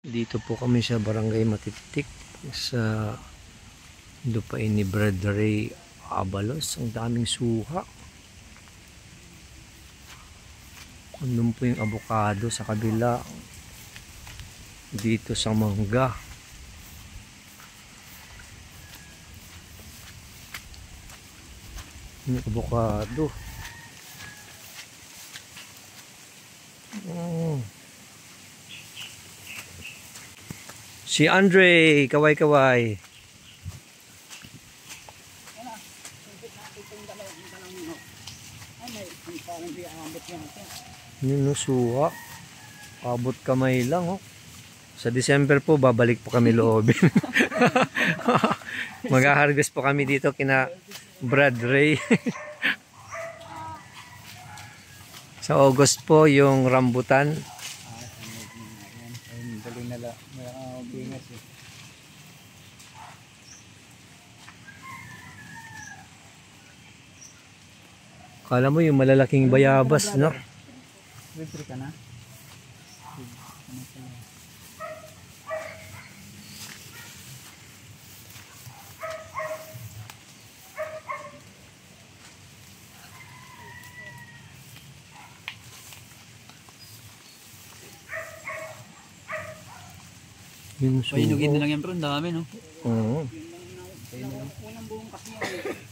Dito po kami sa Barangay Matitik sa lupain ni Brad Ray Abalos. Ang daming suha. Andun po yung avocado sa kabila. Dito sa mangga. Yung avocado. Si Andre, kaway-kaway. Yun, suha. Abot kamay lang, oh. Sa December po, babalik po kami loobin. Mag-harvest po kami dito kina Brad Ray. Sa August po, yung rambutan. Kala mo yung malalaking bayabas, no? Libre ka na? Yung suha. Painugin na lang yan bro, ang dami no? Oo. Unang buong kasi yan.